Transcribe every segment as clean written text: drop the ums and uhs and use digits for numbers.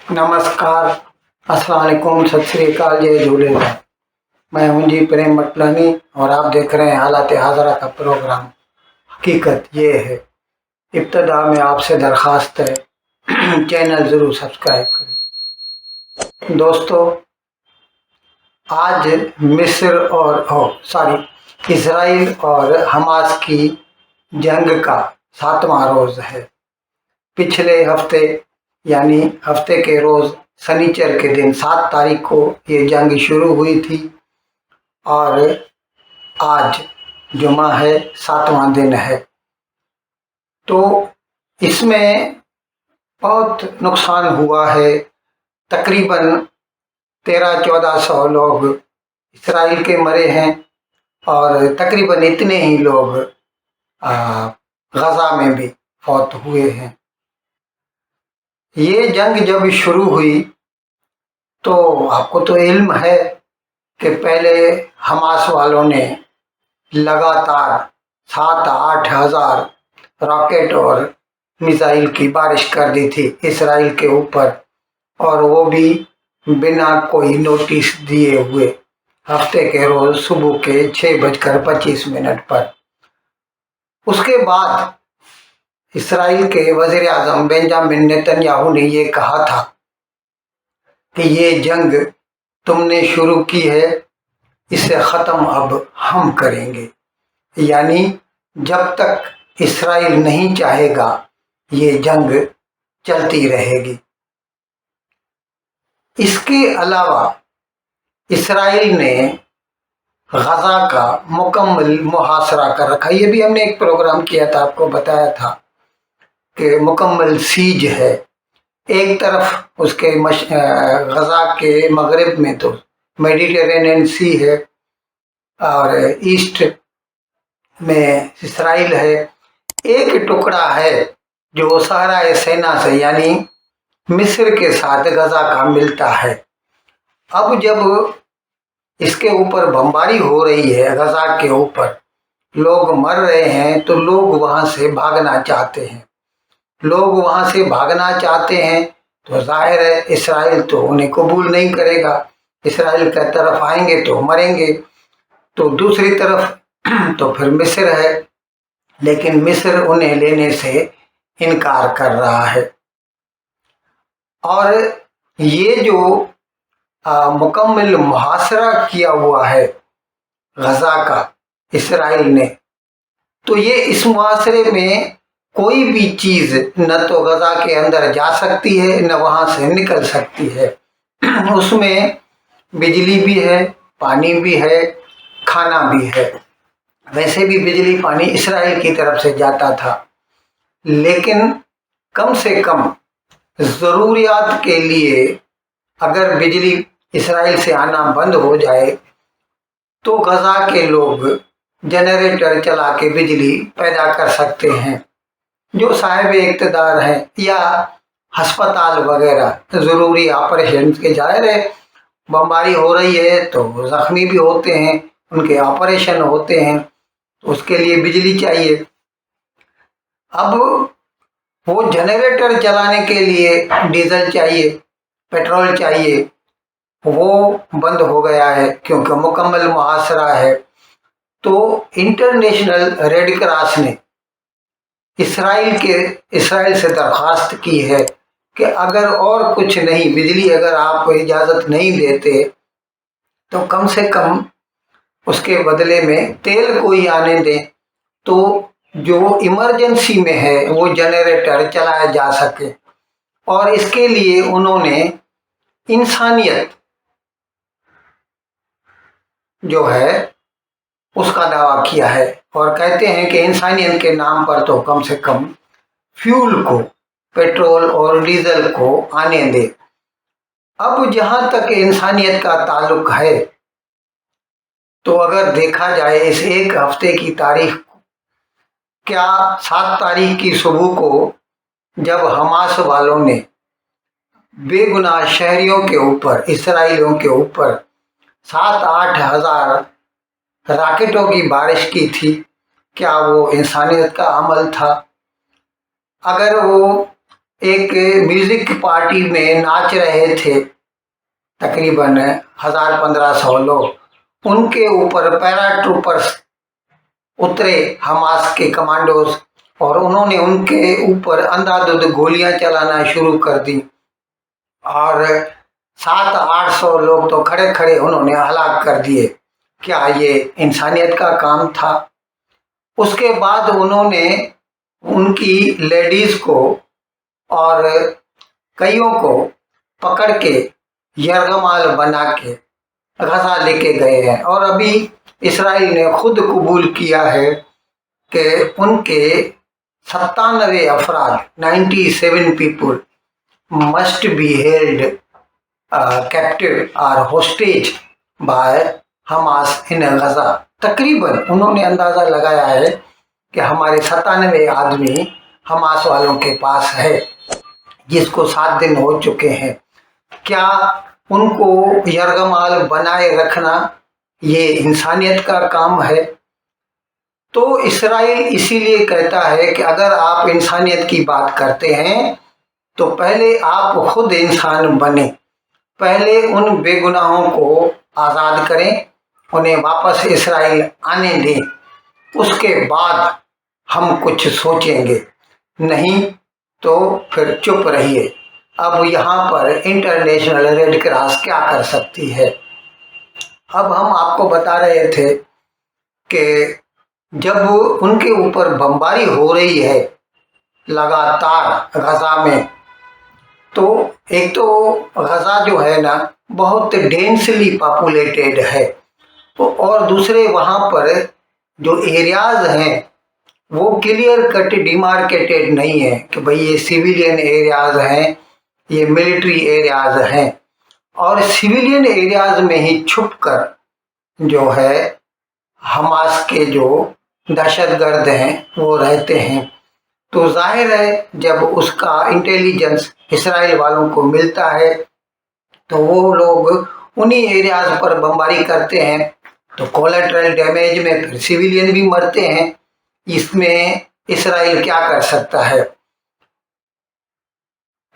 नमस्कार, अस्सलाम वालेकुम, सत श्री अकाल, जय झूलेलाल। मैं हूं जी प्रेम मटलानी और आप देख रहे हैं हालात हाजरा का प्रोग्राम। हकीकत ये है, इब्तदा में आपसे दरख्वास्त है चैनल ज़रूर सब्सक्राइब करें। दोस्तों, आज मिस्र और इसराइल और हमास की जंग का 7वां रोज़ है। पिछले हफ्ते यानी हफ्ते के रोज़ शनिचर के दिन 7 तारीख को ये जंग शुरू हुई थी और आज जुमा है, 7वां दिन है। तो इसमें बहुत नुकसान हुआ है। तकरीबन 1300-1400 लोग इसराइल के मरे हैं और तकरीबन इतने ही लोग गजा में भी फौत हुए हैं। ये जंग जब शुरू हुई तो आपको तो इल्म है कि पहले हमास वालों ने लगातार 7-8 हज़ार रॉकेट और मिसाइल की बारिश कर दी थी इसराइल के ऊपर, और वो भी बिना कोई नोटिस दिए हुए हफ्ते के रोज सुबह के 6:25 पर। उसके बाद इसराइल के वज़ीर आज़म बेंजामिन नेतन्याहू ने ये कहा था कि ये जंग तुमने शुरू की है, इसे ख़त्म अब हम करेंगे। यानी जब तक इसराइल नहीं चाहेगा ये जंग चलती रहेगी। इसके अलावा इसराइल ने गजा का मुकम्मल मुहासरा कर रखा। ये भी हमने एक प्रोग्राम किया था, आपको बताया था कि मुकम्मल सीज है। एक तरफ उसके गजा के मगरिब में तो मेडिटेरेनियन सी है और ईस्ट में इसराइल है। एक टुकड़ा है जो सहरा सेना से यानी मिस्र के साथ गजा का मिलता है। अब जब इसके ऊपर बमबारी हो रही है, गजा के ऊपर लोग मर रहे हैं, तो लोग वहां से भागना चाहते हैं। लोग वहां से भागना चाहते हैं तो जाहिर है इसराइल तो उन्हें कबूल नहीं करेगा। इसराइल की तरफ आएंगे तो मरेंगे। तो दूसरी तरफ तो फिर मिस्र है, लेकिन मिस्र उन्हें लेने से इनकार कर रहा है। और ये जो मुकम्मल मुहासरा किया हुआ है गजा का इसराइल ने, तो ये इस मुहासरे में कोई भी चीज न तो गजा के अंदर जा सकती है न वहां से निकल सकती है। उसमें बिजली भी है, पानी भी है, खाना भी है। वैसे भी बिजली पानी इसराइल की तरफ से जाता था, लेकिन कम से कम ज़रूरियात के लिए अगर बिजली इसराइल से आना बंद हो जाए तो गजा के लोग जनरेटर चला के बिजली पैदा कर सकते हैं। जो साहिब इक़्तिदार हैं या अस्पताल वगैरह ज़रूरी ऑपरेशन के, जाहिर है बमबारी हो रही है तो ज़ख्मी भी होते हैं, उनके ऑपरेशन होते हैं, उसके लिए बिजली चाहिए। अब वो जनरेटर चलाने के लिए डीजल चाहिए, पेट्रोल चाहिए, वो बंद हो गया है क्योंकि मुकम्मल मुहासरा है। तो इंटरनेशनल रेड क्रॉस ने इसराइल से दरख्वास्त की है कि अगर और कुछ नहीं, बिजली अगर आप इजाज़त नहीं देते तो कम से कम उसके बदले में तेल कोई आने दें, तो जो इमरजेंसी में है वो जनरेटर चलाया जा सके। और इसके लिए उन्होंने इंसानियत जो है उसका दावा किया है और कहते हैं कि इंसानियत के नाम पर तो कम से कम फ्यूल को, पेट्रोल और डीजल को आने दे। अब जहां तक इंसानियत का ताल्लुक है, तो अगर देखा जाए इस एक हफ्ते की तारीख को, क्या 7 तारीख की सुबह को जब हमास वालों ने बेगुनाह शहरियों के ऊपर, इसराइलियों के ऊपर 7-8 हज़ार रॉकेटों की बारिश की थी, क्या वो इंसानियत का अमल था? अगर वो एक म्यूजिक पार्टी में नाच रहे थे, तकरीबन 1000-1500 लोग। उनके ऊपर पैराट्रूपर्स उतरे, हमास के कमांडोज, और उन्होंने उनके ऊपर अंधाधुंध गोलियां चलाना शुरू कर दी और 700-800 लोग तो खड़े खड़े उन्होंने हलाक कर दिए। क्या ये इंसानियत का काम था? उसके बाद उन्होंने उनकी लेडीज को और कईयों को पकड़ के यरगमाल बना के गजा लेके गए हैं। और अभी इसराइल ने खुद कबूल किया है कि उनके 97 अफराद 97 people must be held captive और होस्टेज बाय हमास इन गजा। तकरीबन उन्होंने अंदाज़ा लगाया है कि हमारे 97 आदमी हमास वालों के पास है, जिसको 7 दिन हो चुके हैं। क्या उनको यरगमाल बनाए रखना ये इंसानियत का काम है? तो इसराइल इसीलिए कहता है कि अगर आप इंसानियत की बात करते हैं तो पहले आप खुद इंसान बने, पहले उन बेगुनाहों को आज़ाद करें, उन्हें वापस इसराइल आने दें, उसके बाद हम कुछ सोचेंगे, नहीं तो फिर चुप रहिए। अब यहाँ पर इंटरनेशनल रेड क्रॉस क्या कर सकती है? अब हम आपको बता रहे थे कि जब उनके ऊपर बमबारी हो रही है लगातार गजा में, तो एक तो गजा जो है ना बहुत डेंसली पॉपुलेटेड है, और दूसरे वहाँ पर जो एरियाज हैं वो क्लियर कट डिमार्केटेड नहीं है कि भाई ये सिविलियन एरियाज हैं, ये मिलिट्री एरियाज हैं। और सिविलियन एरियाज में ही छुपकर जो है हमास के जो दहशतगर्द हैं वो रहते हैं। तो जाहिर है जब उसका इंटेलिजेंस इसराइल वालों को मिलता है तो वो लोग उन्हीं एरियाज पर बमबारी करते हैं, तो कोलेटरल डैमेज में फिर सिविलियन भी मरते हैं। इसमें इसराइल क्या कर सकता है?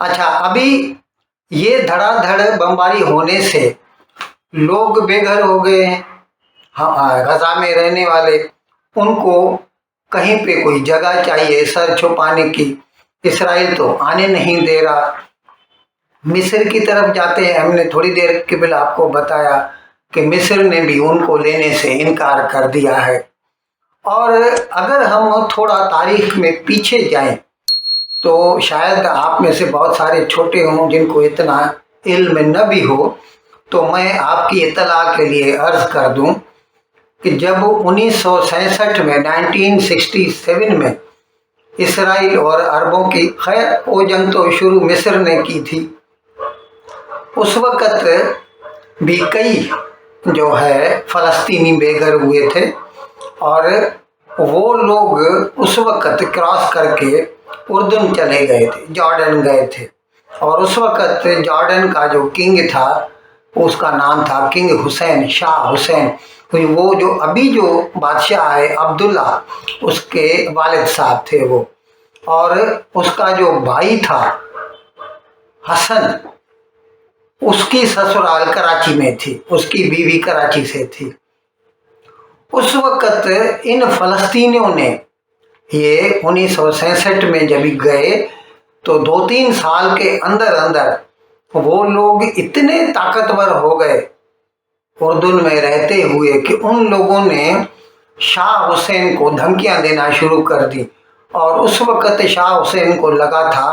अच्छा, अभी ये धड़ाधड़ बमबारी होने से लोग बेघर हो गए हैं। हाँ, गजा में रहने वाले, उनको कहीं पे कोई जगह चाहिए सर छुपाने की, इसराइल तो आने नहीं दे रहा। मिस्र की तरफ जाते हैं, हमने थोड़ी देर के पहले आपको बताया कि मिस्र ने भी उनको लेने से इनकार कर दिया है। और अगर हम थोड़ा तारीख में पीछे जाएं तो शायद आप में से बहुत सारे छोटे हों जिनको इतना इल्म न भी हो, तो मैं आपकी इत्तला के लिए अर्ज कर दूं कि जब 1967 में 1967 में इसराइल और अरबों की, खैर वो जंग तो शुरू मिस्र ने की थी, उस वक़्त भी कई जो है फ़लस्तीनी बेघर हुए थे, और वो लोग उस वक़्त क्रॉस करके उर्दन चले गए थे, जॉर्डन गए थे। और उस वक़्त जॉर्डन का जो किंग था उसका नाम था किंग हुसैन, शाह हुसैन। वो जो अभी जो बादशाह है अब्दुल्ला, उसके वालिद साहब थे वो, और उसका जो भाई था हसन, उसकी ससुराल कराची में थी, उसकी बीवी कराची से थी। उस वक़्त इन फ़लस्तीनियों ने ये 1967 में जब गए तो 2-3 साल के अंदर अंदर वो लोग इतने ताकतवर हो गए उर्दन में रहते हुए कि उन लोगों ने शाह हुसैन को धमकियां देना शुरू कर दी। और उस वक़्त शाह हुसैन को लगा था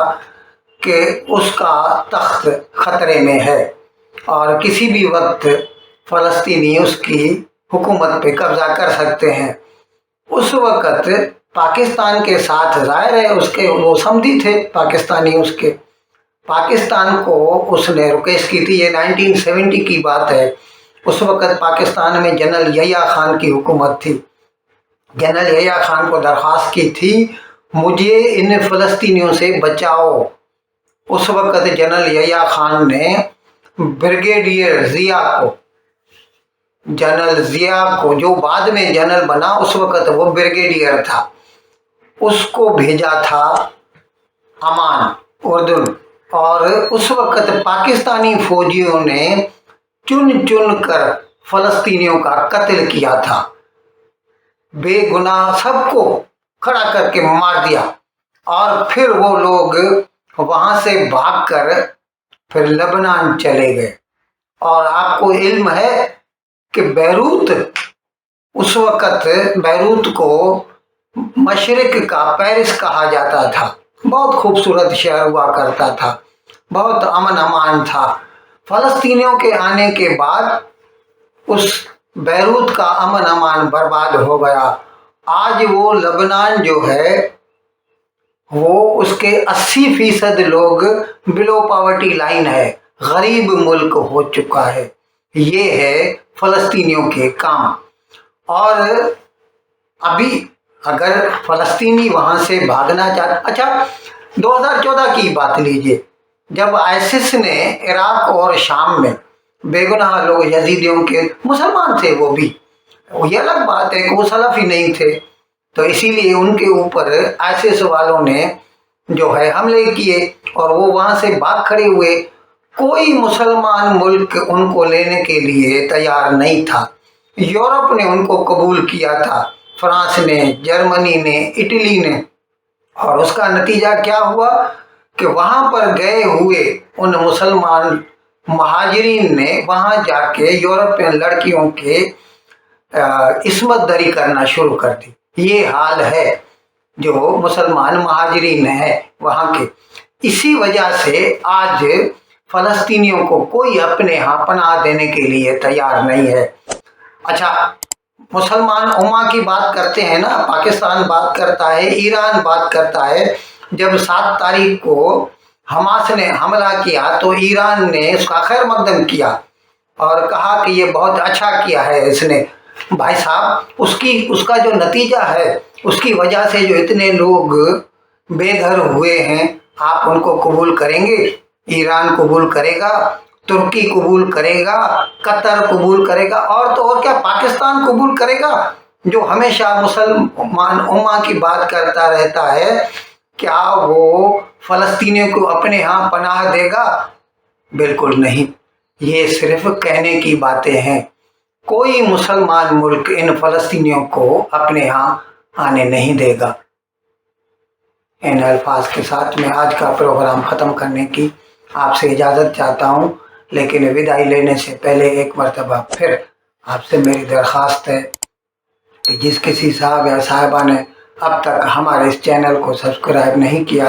कि उसका तख्त ख़तरे में है और किसी भी वक्त फ़लस्तीनी उसकी हुकूमत पे कब्ज़ा कर सकते हैं। उस वक़्त पाकिस्तान के साथ ज़ाहिर है उसके वो समधी थे पाकिस्तानी, उसके पाकिस्तान को उसने रिक्वेस्ट की थी। ये 1970 की बात है। उस वक़्त पाकिस्तान में जनरल यहिया खान की हुकूमत थी। जनरल यहिया खान को दरख्वास्त की थी मुझे इन फ़लस्तीनियों से बचाओ। उस वक़्त जनरल यहिया खान ने ब्रिगेडियर ज़िया को, जनरल ज़िया को जो बाद में जनरल बना, उस वक़्त वो ब्रिगेडियर था, उसको भेजा था अमान उर्दू। और उस वक्त पाकिस्तानी फौजियों ने चुन चुन कर फलस्तीनियों का कत्ल किया था, बेगुनाह सबको खड़ा करके मार दिया। और फिर वो लोग वहां से भागकर फिर लेबनान चले गए। और आपको इल्म है कि बैरूत, उस वक्त बैरूत को मशरिक का पेरिस कहा जाता था। बहुत खूबसूरत शहर हुआ करता था, बहुत अमन अमान था। फलस्तीनियों के आने के बाद उस बैरूत का अमन अमान बर्बाद हो गया। आज वो लेबनान जो है वो उसके 80% लोग बिलो पॉवर्टी लाइन है, गरीब मुल्क हो चुका है। ये है फलस्तीनियों के काम। और अभी अगर फलस्तीनी वहां से भागना चाहते, अच्छा 2014 की बात लीजिए, जब आईसिस ने इराक और शाम में बेगुनाह लोग यजीदियों के, मुसलमान थे वो भी, ये अलग बात है कि वो सलफी नहीं थे, तो इसीलिए उनके ऊपर आईसिस वालों ने जो है हमले किए और वो वहां से भाग खड़े हुए। कोई मुसलमान मुल्क उनको लेने के लिए तैयार नहीं था। यूरोप ने उनको कबूल किया था, फ्रांस ने, जर्मनी ने, इटली ने। और उसका नतीजा क्या हुआ कि वहां पर गए हुए उन मुसलमान महाजरीन ने वहां जाके यूरोपियन लड़कियों के इस्मत दरी करना शुरू कर दी। ये हाल है जो मुसलमान महाजरीन है वहां के। इसी वजह से आज फलस्तीनियों को कोई अपने यहाँ पनाह देने के लिए तैयार नहीं है। अच्छा, मुसलमान उम्मा की बात करते हैं ना, पाकिस्तान बात करता है, ईरान बात करता है। जब 7 तारीख को हमास ने हमला किया तो ईरान ने उसका खैर मकदम किया और कहा कि ये बहुत अच्छा किया है इसने। भाई साहब, उसका जो नतीजा है, उसकी वजह से जो इतने लोग बेघर हुए हैं, आप उनको कबूल करेंगे? ईरान कबूल करेगा, तुर्की कबूल करेगा, कतर कबूल करेगा, और तो और क्या पाकिस्तान कबूल करेगा जो हमेशा मुसलमान उम्मा की बात करता रहता है? क्या वो फलस्तीनियों को अपने यहाँ पनाह देगा? बिल्कुल नहीं, ये सिर्फ कहने की बातें हैं। कोई मुसलमान मुल्क इन फलस्तीनियों को अपने यहाँ आने नहीं देगा। इन अल्फाज के साथ मैं आज का प्रोग्राम ख़त्म करने की आपसे इजाज़त चाहता हूँ, लेकिन विदाई लेने से पहले एक मरतबा फिर आपसे मेरी दरख्वास्त है कि जिस किसी साहब या साहिबा ने अब तक हमारे इस चैनल को सब्सक्राइब नहीं किया,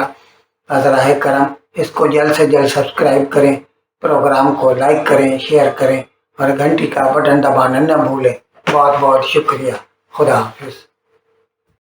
अज़राए करम इसको जल्द से जल्द सब्सक्राइब करें, प्रोग्राम को लाइक करें, शेयर करें और घंटी का बटन दबाना न भूलें। बहुत बहुत शुक्रिया। खुदा हाफिज़।